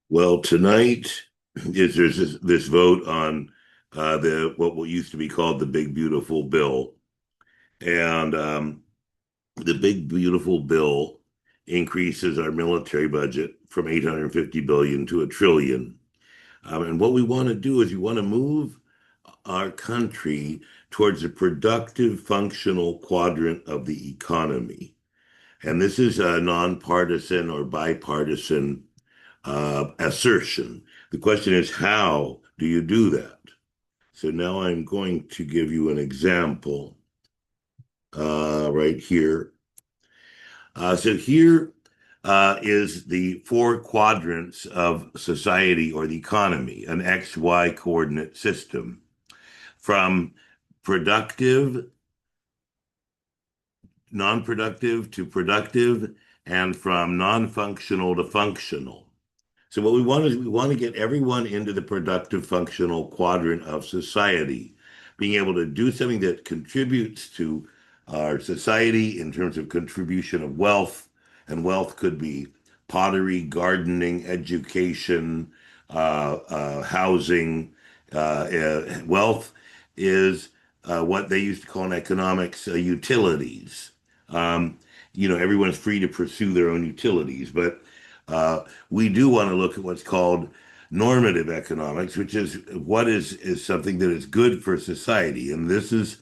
Well, tonight there's this vote on the what used to be called the Big Beautiful Bill, and the Big Beautiful Bill increases our military budget from 850 billion to a trillion. And what we want to do is we want to move our country towards a productive, functional quadrant of the economy. And this is a nonpartisan or bipartisan assertion. The question is, how do you do that? So now I'm going to give you an example right here. So here is the four quadrants of society or the economy, an XY coordinate system from productive, non-productive to productive, and from non-functional to functional. So what we want is we want to get everyone into the productive functional quadrant of society, being able to do something that contributes to our society in terms of contribution of wealth. And wealth could be pottery, gardening, education, housing. Wealth is what they used to call in economics utilities. Um, Everyone's free to pursue their own utilities, but we do want to look at what's called normative economics, which is what is something that is good for society. And this is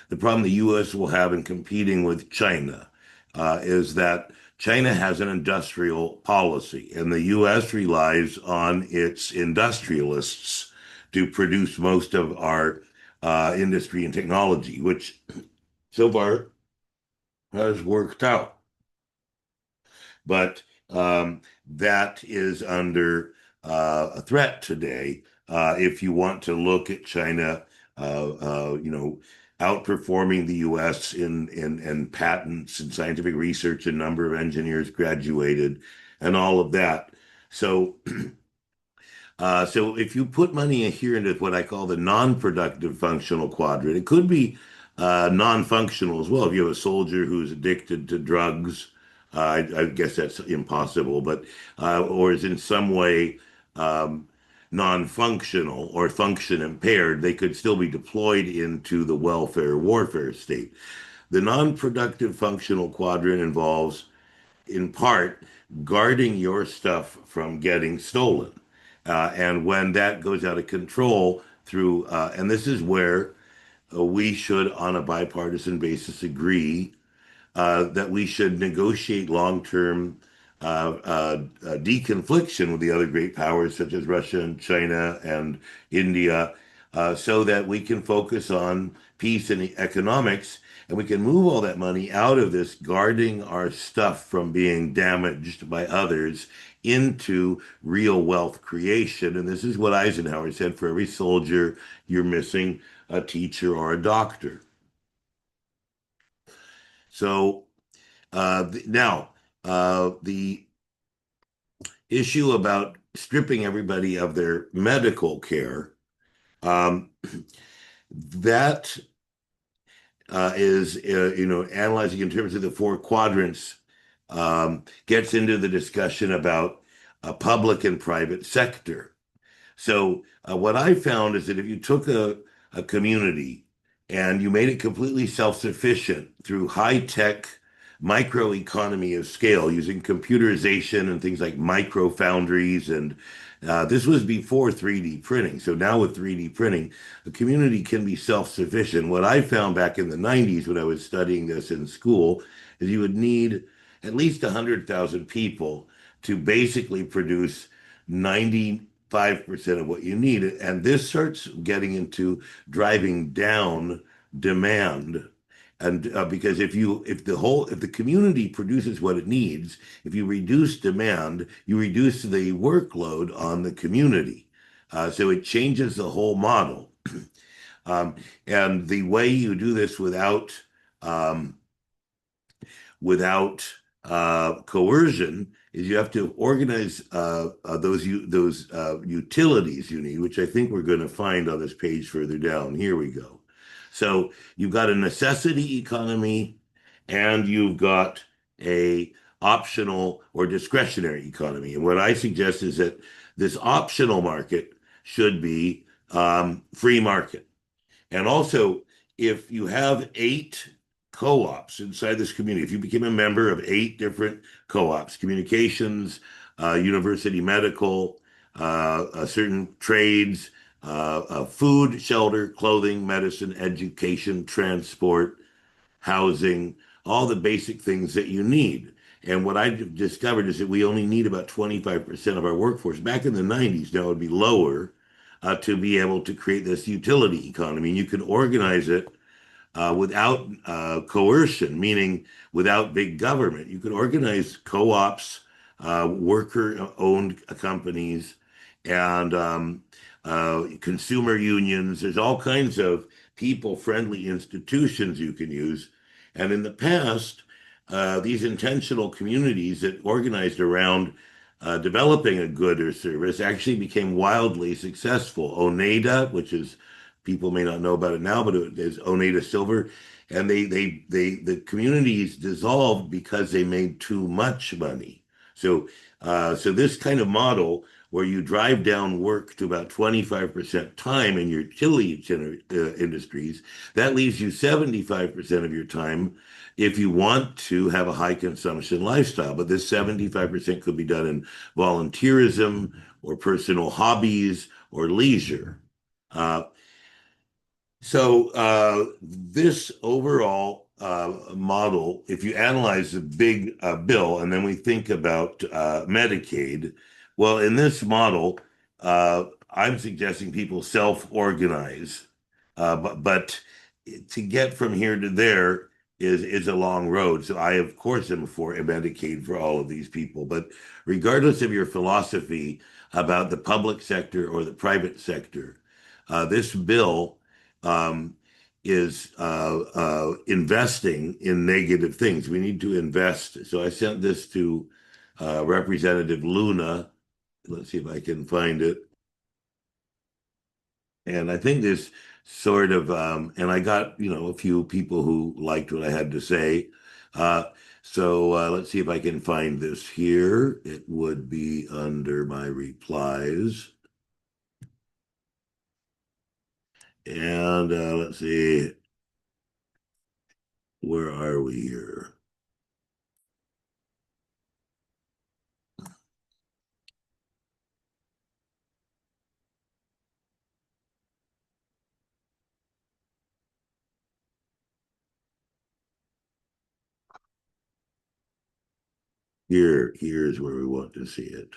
the problem the U.S. will have in competing with China, is that China has an industrial policy, and the U.S. relies on its industrialists to produce most of our industry and technology, which so far has worked out. But that is under a threat today. If you want to look at China, outperforming the U.S. in patents and scientific research, and number of engineers graduated, and all of that. So, so if you put money here into what I call the non-productive functional quadrant, it could be non-functional as well. If you have a soldier who's addicted to drugs, I guess that's impossible, but or is in some way um, non-functional or function impaired, they could still be deployed into the welfare warfare state. The non-productive functional quadrant involves, in part, guarding your stuff from getting stolen. And when that goes out of control through, and this is where we should, on a bipartisan basis, agree that we should negotiate long-term deconfliction with the other great powers such as Russia and China and India, so that we can focus on peace and economics, and we can move all that money out of this guarding our stuff from being damaged by others into real wealth creation. And this is what Eisenhower said: for every soldier, you're missing a teacher or a doctor. So now, the issue about stripping everybody of their medical care, um, that is, analyzing in terms of the four quadrants, gets into the discussion about a public and private sector. So, what I found is that if you took a community and you made it completely self-sufficient through high-tech microeconomy of scale using computerization and things like micro foundries, and this was before 3D printing. So now with 3D printing, the community can be self-sufficient. What I found back in the 90s when I was studying this in school is you would need at least 100,000 people to basically produce 95% of what you need. And this starts getting into driving down demand. And because if the community produces what it needs, if you reduce demand, you reduce the workload on the community. So it changes the whole model. Um, and the way you do this um, without coercion is you have to organize those utilities you need, which I think we're going to find on this page further down. Here we go. So you've got a necessity economy, and you've got a optional or discretionary economy. And what I suggest is that this optional market should be free market. And also, if you have eight co-ops inside this community, if you became a member of eight different co-ops, communications, university medical, certain trades, food, shelter, clothing, medicine, education, transport, housing, all the basic things that you need. And what I discovered is that we only need about 25% of our workforce. Back in the 90s, now it would be lower to be able to create this utility economy. And you can organize it without coercion, meaning without big government. You can organize co-ops, worker-owned companies, and consumer unions. There's all kinds of people-friendly institutions you can use. And in the past, these intentional communities that organized around developing a good or service actually became wildly successful. Oneida, which is people may not know about it now, but it is Oneida Silver, and the communities dissolved because they made too much money. So this kind of model where you drive down work to about 25% time in your utility industries, that leaves you 75% of your time if you want to have a high consumption lifestyle. But this 75% could be done in volunteerism or personal hobbies or leisure. Uh, so this overall model, if you analyze the big bill, and then we think about Medicaid, well, in this model, I'm suggesting people self-organize, but to get from here to there is a long road. So I, of course, am for a Medicaid for all of these people. But regardless of your philosophy about the public sector or the private sector, this bill um, is investing in negative things. We need to invest. So I sent this to Representative Luna. Let's see if I can find it. And I think this sort of, and I got, a few people who liked what I had to say. Uh, so let's see if I can find this here. It would be under my replies. And let's see, where are we here? Here's where we want to see it.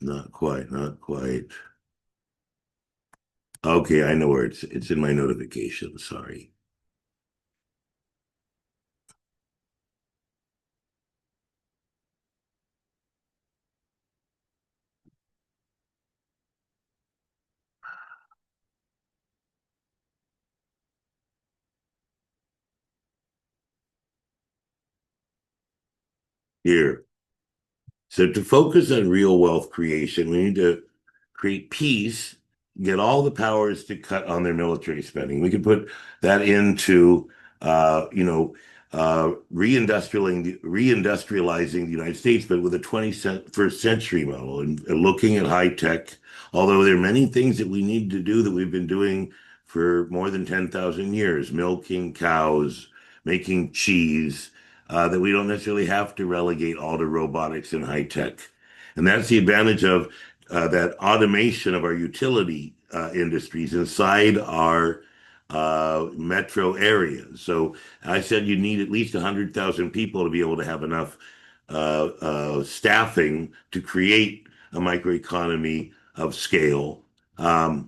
Not quite, not quite. Okay, I know where it's in my notifications. Sorry. Here. So to focus on real wealth creation, we need to create peace, get all the powers to cut on their military spending. We could put that into, reindustrializing the United States, but with a 21st century model and looking at high tech. Although there are many things that we need to do that we've been doing for more than 10,000 years, milking cows, making cheese, that we don't necessarily have to relegate all to robotics and high tech. And that's the advantage of that automation of our utility industries inside our metro areas. So I said you need at least 100,000 people to be able to have enough staffing to create a microeconomy of scale. But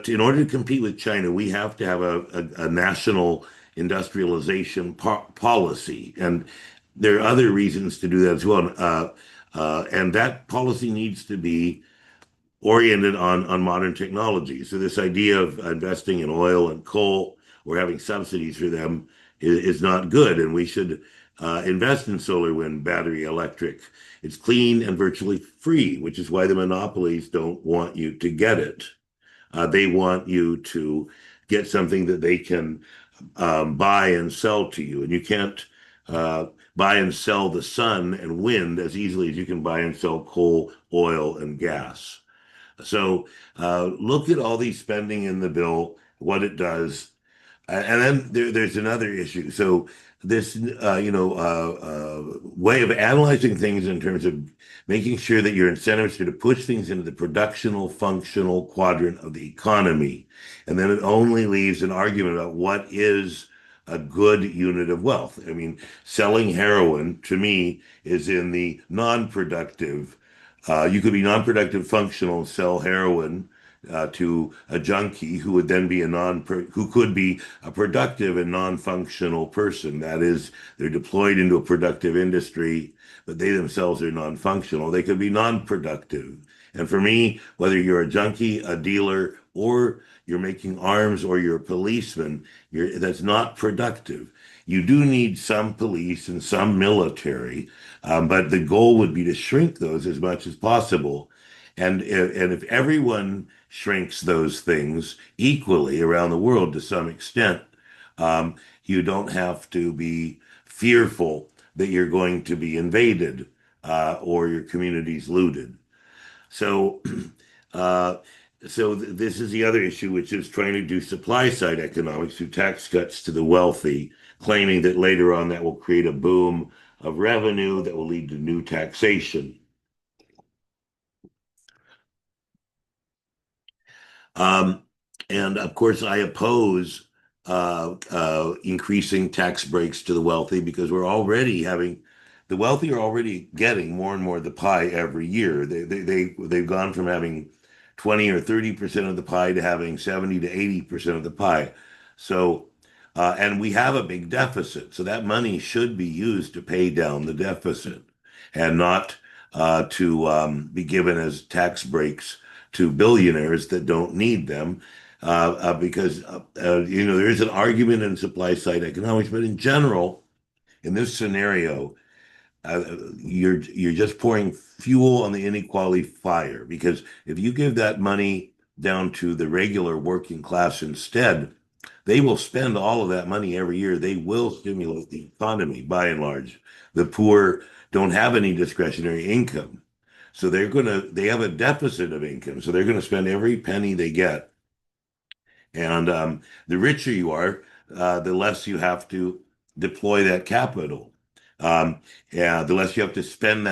in order to compete with China, we have to have a national industrialization policy, and there are other reasons to do that as well. And that policy needs to be oriented on modern technology. So this idea of investing in oil and coal or having subsidies for them is not good, and we should invest in solar, wind, battery, electric. It's clean and virtually free, which is why the monopolies don't want you to get it. They want you to get something that they can buy and sell to you. And you can't uh, buy and sell the sun and wind as easily as you can buy and sell coal, oil, and gas. So look at all these spending in the bill, what it does, and then there's another issue. So this, way of analyzing things in terms of making sure that your incentives are to push things into the productional, functional quadrant of the economy, and then it only leaves an argument about what is a good unit of wealth. I mean, selling heroin to me is in the non-productive. You could be non-productive functional, sell heroin to a junkie who would then be who could be a productive and non-functional person. That is, they're deployed into a productive industry, but they themselves are non-functional. They could be non-productive. And for me, whether you're a junkie, a dealer, or you're making arms or you're a policeman, that's not productive. You do need some police and some military, but the goal would be to shrink those as much as possible. And if everyone shrinks those things equally around the world to some extent, you don't have to be fearful that you're going to be invaded or your community's looted. So, uh, this is the other issue, which is trying to do supply side economics through tax cuts to the wealthy, claiming that later on that will create a boom of revenue that will lead to new taxation. Um, and of course, I oppose increasing tax breaks to the wealthy because the wealthy are already getting more and more of the pie every year. They've gone from having 20 or 30% of the pie to having 70 to 80% of the pie. So, and we have a big deficit. So that money should be used to pay down the deficit and not to be given as tax breaks to billionaires that don't need them. Because there is an argument in supply side economics, but in general, in this scenario, you're just pouring fuel on the inequality fire. Because if you give that money down to the regular working class instead, they will spend all of that money every year. They will stimulate the economy by and large. The poor don't have any discretionary income. So they have a deficit of income. So they're going to spend every penny they get. And the richer you are, the less you have to deploy that capital. Yeah, the less you have to spend that.